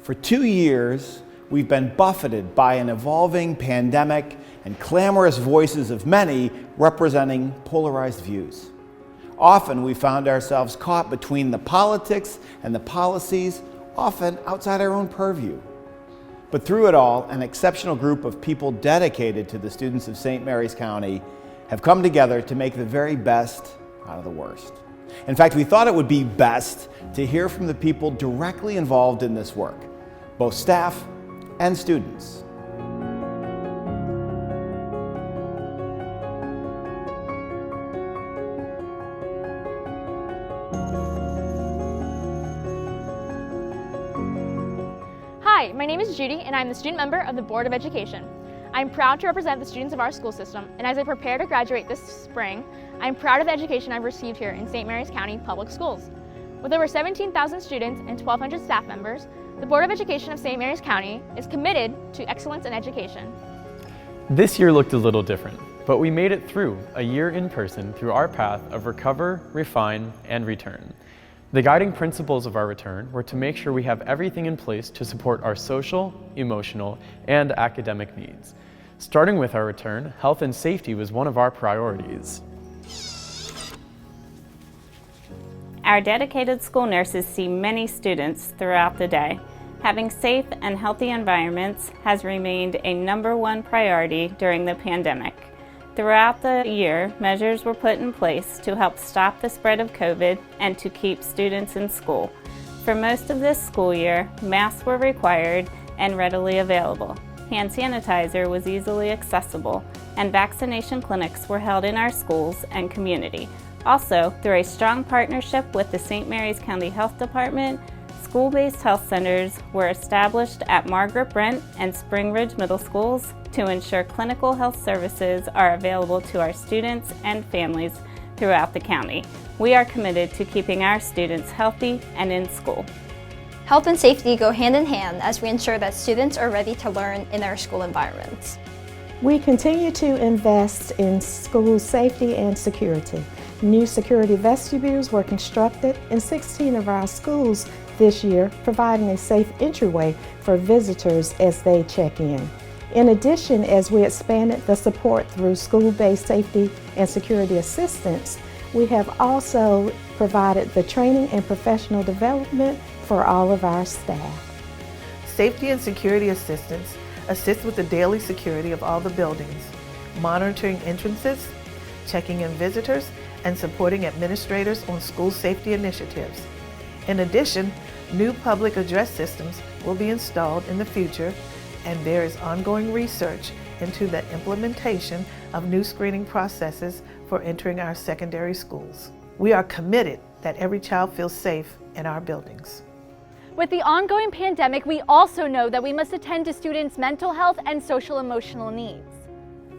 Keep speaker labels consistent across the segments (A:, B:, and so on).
A: For 2 years, we've been buffeted by an evolving pandemic and clamorous voices of many representing polarized views. Often we found ourselves caught between the politics and the policies, often outside our own purview. But through it all, an exceptional group of people dedicated to the students of St. Mary's County have come together to make the very best out of the worst. In fact, we thought it would be best to hear from the people directly involved in this work, both staff and students.
B: Hi, my name is Judy and I'm the student member of the Board of Education. I'm proud to represent the students of our school system, and as I prepare to graduate this spring, I'm proud of the education I've received here in St. Mary's County Public Schools. With over 17,000 students and 1,200 staff members, the Board of Education of St. Mary's County is committed to excellence in education.
C: This year looked a little different, but we made it through a year in person through our path of recover, refine, and return. The guiding principles of our return were to make sure we have everything in place to support our social, emotional, and academic needs. Starting with our return, health and safety was one of our priorities.
D: Our dedicated school nurses see many students throughout the day. Having safe and healthy environments has remained a #1 priority during the pandemic. Throughout the year, measures were put in place to help stop the spread of COVID and to keep students in school. For most of this school year, masks were required and readily available. Hand sanitizer was easily accessible, and vaccination clinics were held in our schools and community. Also, through a strong partnership with the St. Mary's County Health Department, school-based health centers were established at Margaret Brent and Spring Ridge Middle Schools to ensure clinical health services are available to our students and families throughout the county. We are committed to keeping our students healthy and in school.
E: Health and safety go hand in hand as we ensure that students are ready to learn in our school environments.
F: We continue to invest in school safety and security. New security vestibules were constructed in 16 of our schools this year, providing a safe entryway for visitors as they check in. In addition, as we expanded the support through school-based safety and security assistance, we have also provided the training and professional development for all of our staff.
G: Safety and security assistance assists with the daily security of all the buildings, monitoring entrances, checking in visitors, and supporting administrators on school safety initiatives. In addition, new public address systems will be installed in the future, and there is ongoing research into the implementation of new screening processes for entering our secondary schools. We are committed that every child feels safe in our buildings.
B: With the ongoing pandemic, we also know that we must attend to students' mental health and social emotional needs.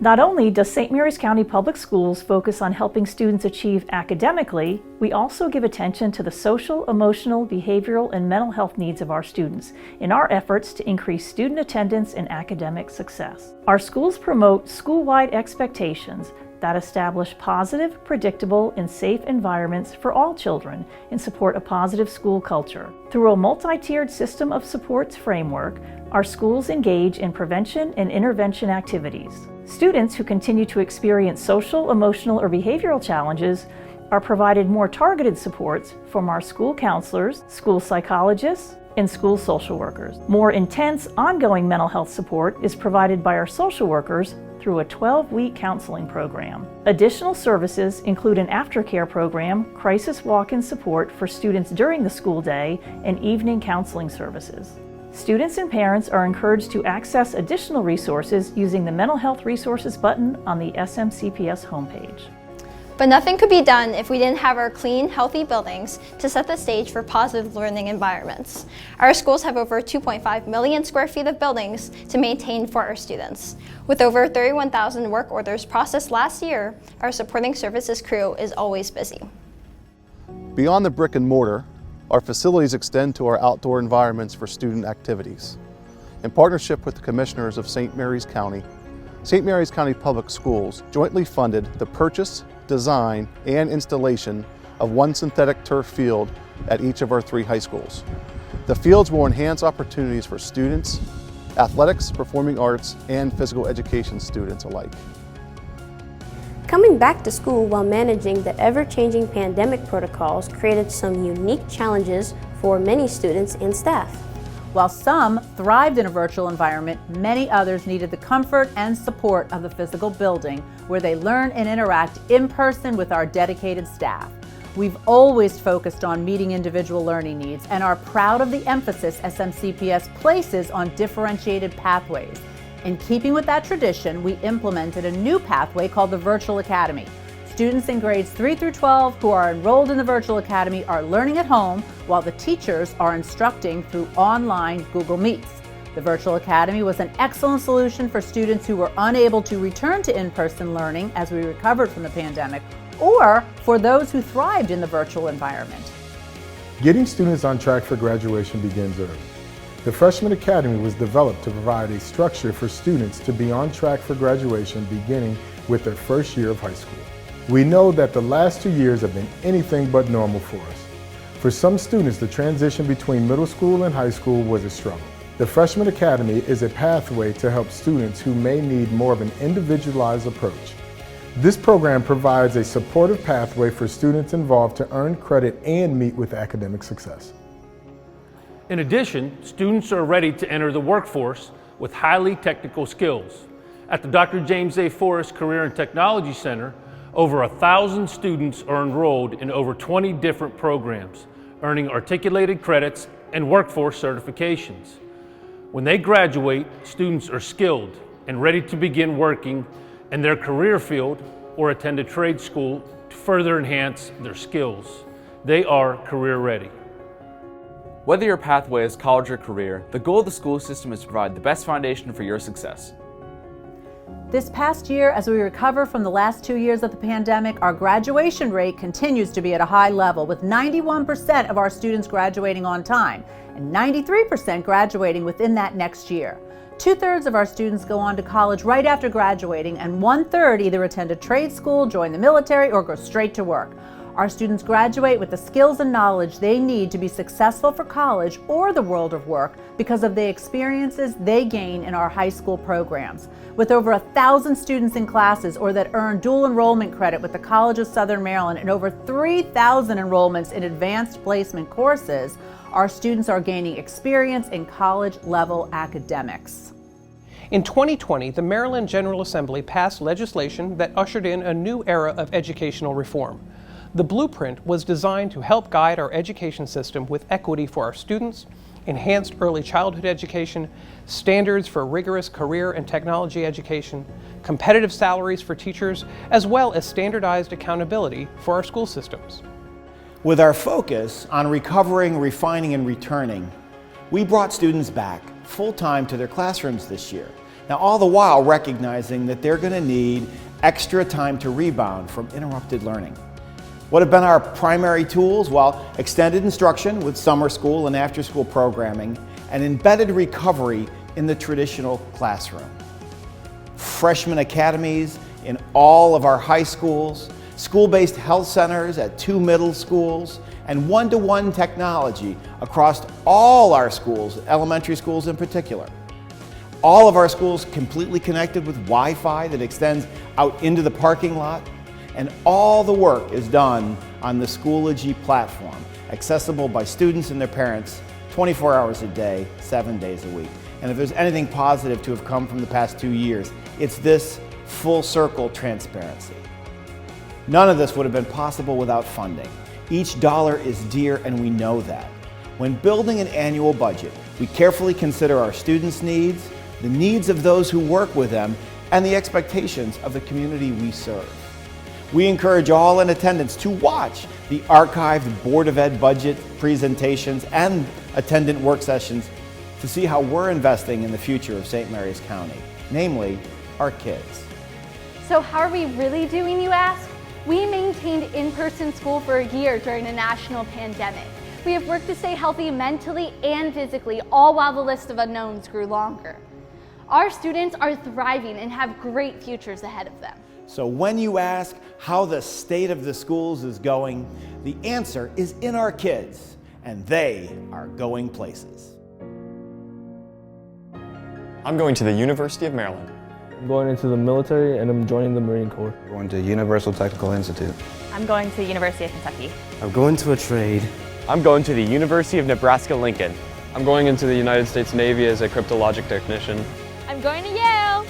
H: Not only does St. Mary's County Public Schools focus on helping students achieve academically, we also give attention to the social, emotional, behavioral, and mental health needs of our students in our efforts to increase student attendance and academic success. Our schools promote school-wide expectations that establish positive, predictable, and safe environments for all children and support a positive school culture. Through a multi-tiered system of supports framework, our schools engage in prevention and intervention activities. Students who continue to experience social, emotional, or behavioral challenges are provided more targeted supports from our school counselors, school psychologists, and school social workers. More intense, ongoing mental health support is provided by our social workers through a 12-week counseling program. Additional services include an aftercare program, crisis walk-in support for students during the school day, and evening counseling services. Students and parents are encouraged to access additional resources using the Mental Health Resources button on the SMCPS homepage.
E: But nothing could be done if we didn't have our clean, healthy buildings to set the stage for positive learning environments. Our schools have over 2.5 million square feet of buildings to maintain for our students. With over 31,000 work orders processed last year, our supporting services crew is always busy.
I: Beyond the brick and mortar, our facilities extend to our outdoor environments for student activities. In partnership with the Commissioners of St. Mary's County, St. Mary's County Public Schools jointly funded the purchase, design, and installation of one synthetic turf field at each of our 3 high schools. The fields will enhance opportunities for students, athletics, performing arts, and physical education students alike.
J: Coming back to school while managing the ever-changing pandemic protocols created some unique challenges for many students and staff.
K: While some thrived in a virtual environment, many others needed the comfort and support of the physical building where they learn and interact in person with our dedicated staff. We've always focused on meeting individual learning needs and are proud of the emphasis SMCPS places on differentiated pathways. In keeping with that tradition, we implemented a new pathway called the Virtual Academy. Students in grades 3 through 12 who are enrolled in the Virtual Academy are learning at home while the teachers are instructing through online Google Meets. The Virtual Academy was an excellent solution for students who were unable to return to in-person learning as we recovered from the pandemic, or for those who thrived in the virtual environment.
L: Getting students on track for graduation begins early. The Freshman Academy was developed to provide a structure for students to be on track for graduation beginning with their first year of high school. We know that the last 2 years have been anything but normal for us. For some students, the transition between middle school and high school was a struggle. The Freshman Academy is a pathway to help students who may need more of an individualized approach. This program provides a supportive pathway for students involved to earn credit and meet with academic success.
M: In addition, students are ready to enter the workforce with highly technical skills. At the Dr. James A. Forrest Career and Technology Center, over 1,000 students are enrolled in over 20 different programs, earning articulated credits and workforce certifications. When they graduate, students are skilled and ready to begin working in their career field or attend a trade school to further enhance their skills. They are career ready.
N: Whether your pathway is college or career, the goal of the school system is to provide the best foundation for your success.
K: This past year, as we recover from the last 2 years of the pandemic, our graduation rate continues to be at a high level, with 91% of our students graduating on time and 93% graduating within that next year. 2/3 of our students go on to college right after graduating, and 1/3 either attend a trade school, join the military, or go straight to work. Our students graduate with the skills and knowledge they need to be successful for college or the world of work because of the experiences they gain in our high school programs. With over 1,000 students in classes or that earn dual enrollment credit with the College of Southern Maryland and over 3,000 enrollments in advanced placement courses, our students are gaining experience in college-level academics.
O: In 2020, the Maryland General Assembly passed legislation that ushered in a new era of educational reform. The blueprint was designed to help guide our education system with equity for our students, enhanced early childhood education, standards for rigorous career and technology education, competitive salaries for teachers, as well as standardized accountability for our school systems.
A: With our focus on recovering, refining, and returning, we brought students back full-time to their classrooms this year. Now, all the while recognizing that they're going to need extra time to rebound from interrupted learning. What have been our primary tools? Well, extended instruction with summer school and after-school programming, and embedded recovery in the traditional classroom. Freshman academies in all of our high schools, school-based health centers at 2 middle schools, and one-to-one technology across all our schools, elementary schools in particular. All of our schools completely connected with Wi-Fi that extends out into the parking lot. And all the work is done on the Schoology platform, accessible by students and their parents 24 hours a day, 7 days a week. And if there's anything positive to have come from the past 2 years, it's this full circle transparency. None of this would have been possible without funding. Each dollar is dear, and we know that. When building an annual budget, we carefully consider our students' needs, the needs of those who work with them, and the expectations of the community we serve. We encourage all in attendance to watch the archived Board of Ed budget presentations and attendant work sessions to see how we're investing in the future of St. Mary's County, namely our kids.
B: So how are we really doing, you ask? We maintained in-person school for a year during a national pandemic. We have worked to stay healthy mentally and physically, all while the list of unknowns grew longer. Our students are thriving and have great futures ahead of them.
A: So when you ask how the state of the schools is going, the answer is in our kids and they are going places.
P: I'm going to the University of Maryland.
Q: I'm going into the military and I'm joining the Marine Corps.
R: I'm going to Universal Technical Institute.
S: I'm going to the University of Kentucky.
T: I'm going to a trade.
U: I'm going to the University of Nebraska-Lincoln.
V: I'm going into the United States Navy as a cryptologic technician.
B: I'm going to Yale.